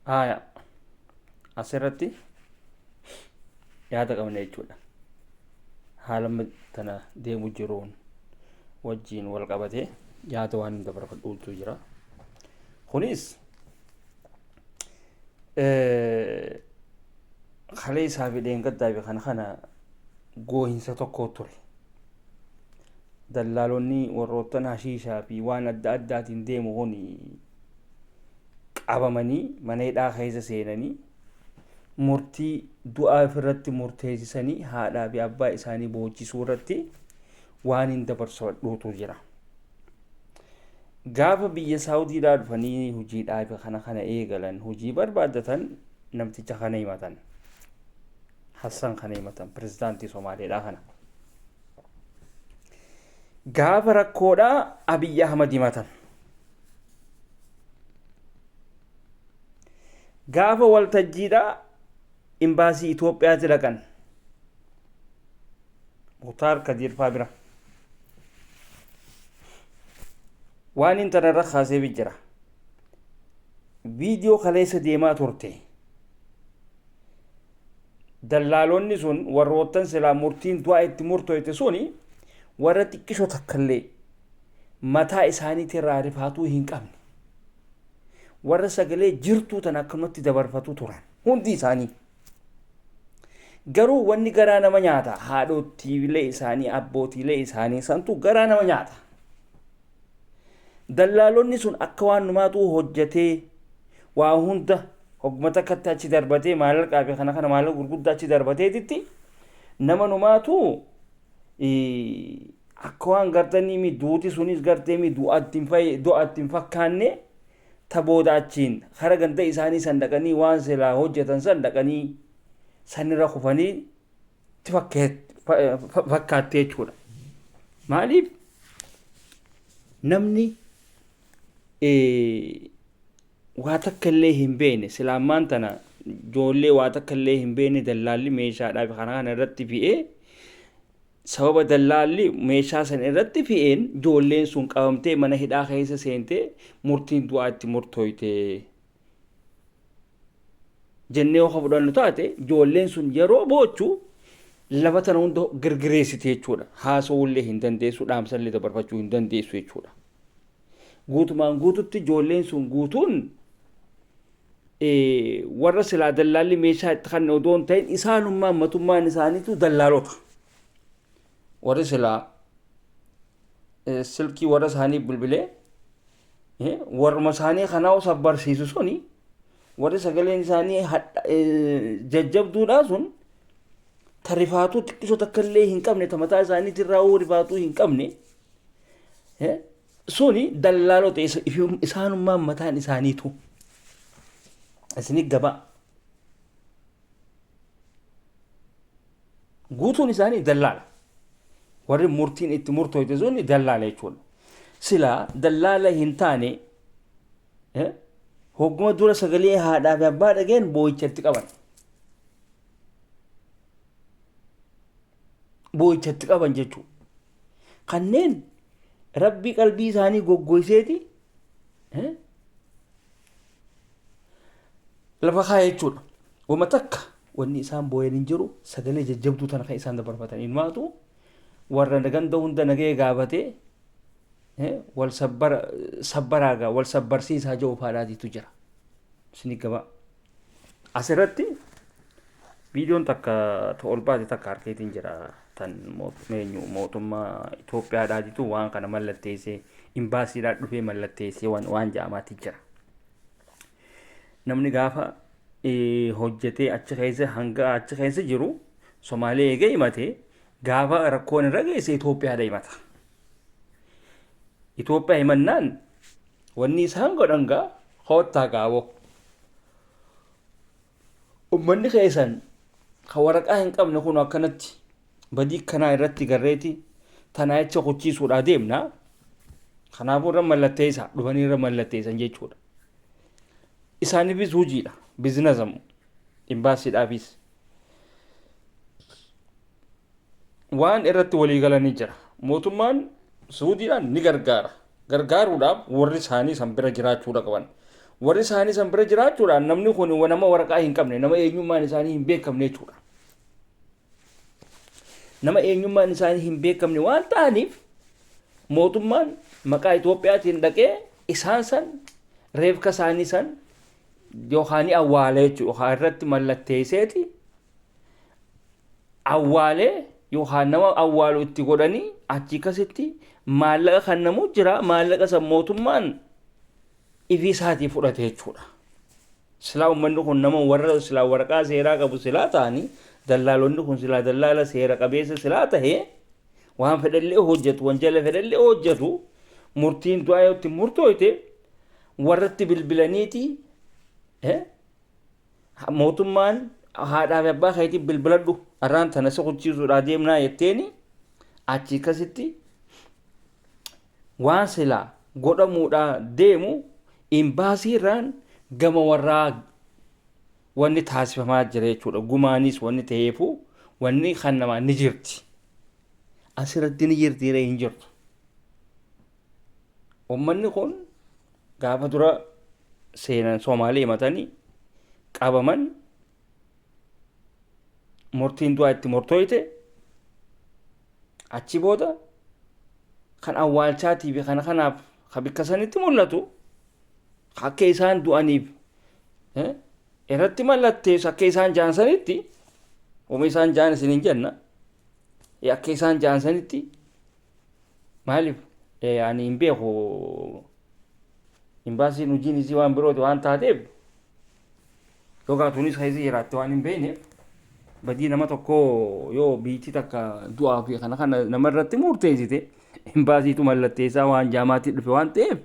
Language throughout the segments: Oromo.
Haaya asirratti yaada qabna jechuudha. Haala tana deemu jiruun wajjiin wal qabatee yaada waan dabarfadhuutu jira. Kunis kalee isaa fi dheengaddaa kana goohinsa tokko ture. Dallaalonni warroottan hashiishaa fi waan adda addaatiin deemu kun qabamanii mana hidhaa keessa seenanii murtii du'aa ofirratti murteessisanii haadhaa fi abbaa isaanii boochisuu irratti waan hin dabarsadhuutu jira. Gaafa biyya Saawudiidhaa dhufanii hojiidhaa fi kana eegalan hojii barbaadatan namticha kana himatan. Hassan kana himatan pirezidaantii Somaaleedhaa kana. Gaafa rakkoodhaa Abiyyi Ahmad himatan. Gaafa waltajjiidhaa imbaasii Itoophiyaatti dhaqan. Muktaar Kadir Faabira. Waan intarneerra kaasee jira. Viidiyoo kaleessa deemaa turte. Dallaalonni sun warroottan silaa murtiin du'aa itti murtooyte suni warra xiqqishoo takkallee mataa isaaniitti irraa rifaatuu hin qabne. Warra sagalee jirtuu tan akkanumatti dabarfatu turan hundi isaanii. Garuu wanni garaa nama nyaata haadhotiilee isaanii abbootiilee isaanii santu garaa nama nyaata. Dallaalonni sun akka waan numaatu hojjetee waa hunda hoggumata akkatti achi darbatee maallaqaa fi kana maallaqa gurguddaa achi darbateetitti nama numaatu akka waan gartanii duuti sunis gartee du'aatti hin fakkaanne tabooda achiin hara ganda isaanii san dhaqanii waan silaa hojjetan san dhaqanii sanirra kufanii fakkaattee jechuudha. Maaliif namni waa takka illee hin beekne silaamaan tana ijoollee waa takka illee hin beekne dallaalli meeshaadhaaf kana irratti fi'ee sababa dallaalli meeshaa san irratti fi'een ijoolleen sun qabamtee mana hidhaa keessa seentee murtiin du'aa itti murtooyte jennee yoo fudhannu taate ijoolleen sun yeroo boochu lafa tana hunda girgireessite jechuudha. Haasa'uullee hin dandeessu dhaamsallee dabarfachuu hin dandeessu jechuudha. Guutumaan guututti ijoolleen sun guutuun warra silaa dallaalli meeshaa itti kan odoon ta'in isaanummaan matummaan isaaniitu dallaalota. Warri silaa silkii warra isaanii bilbilee warruma isaanii kanaa sabbarsiisu suni warri sagaleen isaanii jajjabduudhaa sun ta rifaatuu xiqqisoo takka illee hin qabne ta mataa isaaniitirraa rifaatuu hin qabne suni dallaalota isaanummaan mataan isaaniitu isinii gabaa guutuun isaanii dallaala. Warri murtiin itti murtooyte suni dallaala jechuudha. Silaa dallaala hin taane hogguma dura sagalee haadhaa fi abbaa dhageen boo'ichatti qaban. Boo'ichatti qaban jechuudha. Kanneen rabbii qalbii isaanii goggoyseeti lafa kaa'e jechuudha. Wama takka wanni isaan boo'an hin jiru sagalee jajjabduu tana kan isaan dabarfatan ilmaatu warra ganda hunda nagee gaafatee wal sabbaraagaa wal sabbarsiisaa jiru faadhaatiitu jira. Isinii gabaa. Asirratti viidiyoon takka ol baate takka harkeetiin jira. Tan mootummaa Itoophiyaadhaatitu waan kana mallatteessee imbaasiidhaan dhufee mallatteessee waan jedhamaatti jira. Namni gaafa hojjetee achi keessa jiru Somaalee eegee himatee gaafa rakkoon irra geesse Itoophiyaadha himata. Itoophiyaa himannaan wanni isaan godhan gaa hoottaa gaaboo. Uummanni keessan kan waraqaa hin qabne kun akkanatti badii kanaa irratti garreeti tanaa jecha hojiisuudhaa deemna. Kanaafuu irra mallatteessa dhufanii irra mallatteessan jechuudha. Isaaniifis hojiidha. Biizinasamu imbaasiidhaafis. Waan irratti walii galanii jira. Mootummaan Suudiidhaan ni gargaara. Gargaaruudhaaf warri isaanii san bira jiraachuudha qaban. warri isaanii san bira jiraachuudhaan namni kun nama waraqaa hin qabne nama eenyummaan isaanii hin beekamne jechuudha. Nama eenyummaan isaanii hin beekamne waan ta'aniif mootummaan maqaa Itoophiyaatiin dhaqee isaan san reefka isaanii san yookaan awwaalee jechuudha irratti mallatteesseeti awwaalee yookaan nama awwaalu itti godhanii achi kasitti maallaqa kan namu jira maallaqa san mootummaan ifii isaatii fudhate jechuudha. Silaa uummanni kun nama warra silaa waraqaa seeraa qabu silaa ta'anii dallaalonni kun silaa dallaala seera qabeessa silaa tahee waan fedhallee hojjetu wanjala fedhallee hojjetu murtiin du'aa yoo itti murtooyte warratti bilbilaniiti mootummaan haadhaa fi abbaa keetii bilbiladhu arraan tana si hojjiisuudhaa deemnaa jetteeni achi kasitti waan silaa godhamuudhaa deemu imbaasiirraan gama warraa wanni taasifamaa jira jechuudha. Gumaanis wanni ta'eefu wanni kan namaa ni jirti. Asirratti ni jirti hin jirtu. Uummanni kun gaafa dura seenan Somaalee himatanii qabaman murtiin du'aa itti murtooyte achi booda kan awwaalchaatii fi kana kanaaf bakka sanitti mul'atu akka isaan du'aniif irratti mallatteessu akka isaan jaansanitti uma isaan jaan isin hin jenna akka isaan jaansanitti maaliif ani hin beeku imbaasiin hojiin isii waan birooti waan taateef yookaan tunis keessa jiraatte waan hin beekneef badii nama tokko yoo biitii takka du'aa fi kana namarratti murteessite imbaasiitu mallatteessaa waan jaamaatti dhufe waan ta'eef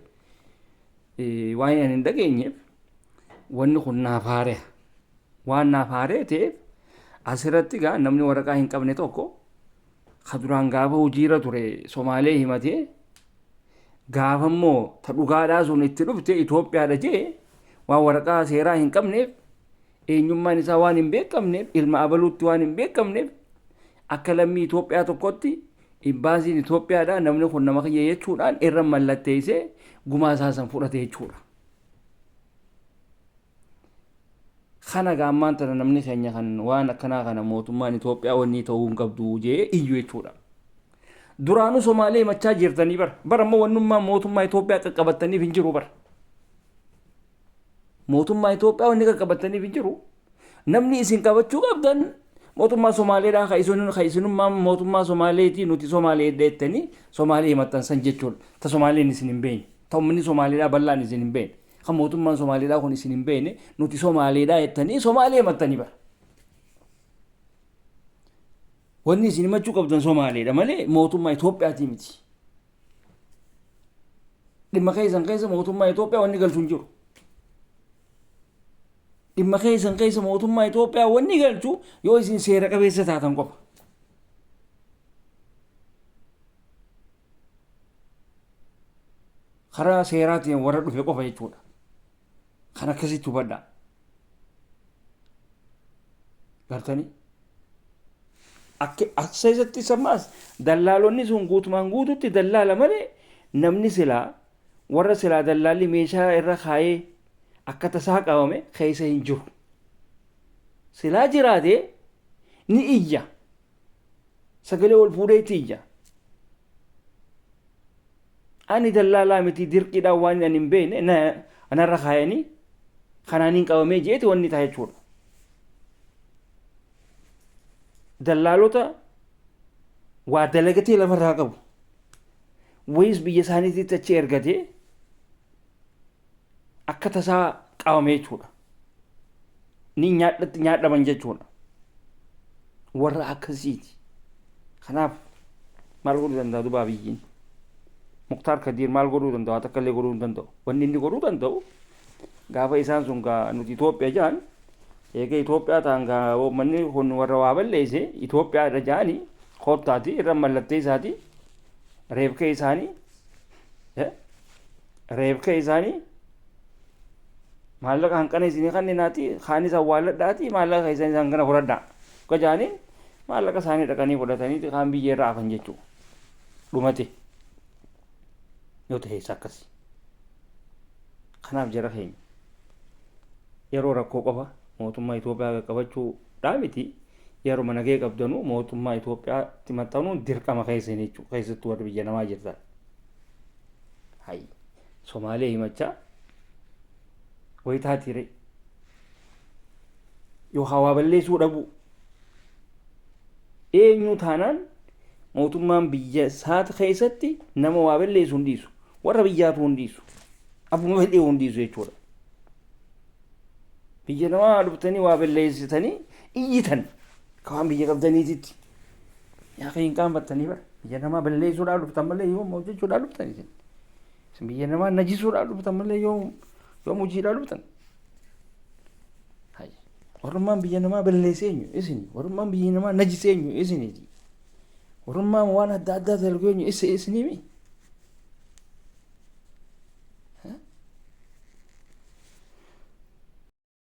waan hin dhageenyeef wanni kun naaf haare'a. Waan naaf haaree ta'eef asirratti gaa namni waraqaa hin qabne tokko ka duraan gaafa hojiirra ture Somaalee himatee gaafa immoo ta dhugaadhaa sun itti dhufte Itoophiyaadha jee waan waraqaa seeraa hin qabneef eenyummaan isaa waan hin beekamneef ilma abaluutti waan hin beekamneef akka lammii Itoophiyaa tokkotti imbaasiin Itoophiyaadhaa namni kun nama kiyya jechuudhaan irra mallatteessee gumaa isaa san fudhate jechuudha. Kana gaammaan tana namni keenya kan waan akkanaa kana mootummaan Itoophiyaa wanni ta'uu hin qabdu jee iyyu jechuudha. Duraanuu Somaalee himachaa jirtanii bara ammoo wannummaa mootummaa Itoophiyaa qaqqabataniif hin jiru bara. Mootummaa Itoophiyaa wanni qaqqabataniif hin jiru. Namni isin qabachuu qabdan mootummaa Somaaleedhaa ka isinummaa mootummaa Somaaleetii nuti Somaalee deettanii Somaalee himattan san jechuudha. Ta Somaaleen isin hin beekne. Ta uummanni Somaaleedhaa bal'aan isin hin beekne. Kan mootummaan Somaaleedhaa kun isin hin beekne nuti Somaaleedhaa jettanii Somaalee himattanii bara. Wanni isin himachuu qabdan Somaaleedha malee mootummaa Itoophiyaatii miti. Dhimma keessan keessa mootummaa Itoophiyaa wanni galchu hin jiru. Dhimma keessan keessa mootummaa Itoophiyaa wanni galchu yoo isin seera qabeessa taatan qofa. Karaa seeraatiin warra dhufe qofa jechuudha. Kan akkasitti hubadhaa. Gartanii? Akkasatti sammaas dallaalonni sun guutumaan guututti dallaala malee namni silaa warra silaa dallaalli meeshaa irra kaayee akka tasaa qabame keessa hin jiru. Silaa jiraatee ni iyya. Sagalee ol fuudheetti iyya. Ani dallaalaa miti dirqiidhaan waan ani hin beekne anarra kaayanii kanaaniin qabamee jeeti wanni ta'a jechuudha. Dallaalota waa dalagatee lafarraa qabu. Wayis biyya isaaniitti achi ergatee akka tasaa qabamee jechuudha. Ni nyaadhaman jechuudha. Warra akkasiiti. Kanaaf maal godhuu danda'a dubaa biyyiin? Muktaar Kadiir maal godhuu danda'u? Haa takka illee godhuu hin danda'u. Wanni inni godhuu danda'u gaafa isaan sun nuti Itoophiyaa jaan eega Itoophiyaa ta'an manni kun warra waa balleesse Itoophiyaadha jaanii koottaati irra mallattee isaati reefkee isaanii maallaqa hanqana isinii kanneenaati kaanis awwaalladhaati maallaqa isaanii isaan kana fudhadhaa gajaaniin maallaqa isaanii dhaqanii fudhatanii kaan biyya irraa hafan jechuudha dhumate yoo ta'es akkasi kanaaf jara keenya yeroo rakkoo qofa mootummaa Itoophiyaa qabachuudhaa miti yeroo nagee qabdanuu mootummaa Itoophiyaatti maxxanuun dirqama keessan jechuudha keessattuu warri biyya namaa jirtan. Hayi Somaalee himachaa wayitaatiire yoo hawaa balleessuu dhabu eenyu taanaan mootummaan biyya isaati keessatti nama waa balleessu hin dhiisu warra biyyaatu hin dhiisu abbuma fedhee hin dhiisu jechuudha. Biyya namaa dhuftanii waa balleessitanii iyyitan kawaan biyya qabdaniititti yaa kan hin qaanfattanii bara biyya namaa balleessuudhaan dhuftan malee yoom hojjechuudhaan dhuftanii isin biyya namaa najisuudhaan dhuftan malee yoom hojiidhaan dhuftan. Warrummaan biyya namaa balleesse eenyu isin warrummaan biyya namaa najise eenyu isiniiti warrummaan waan adda addaa dalgu eenyu isinimi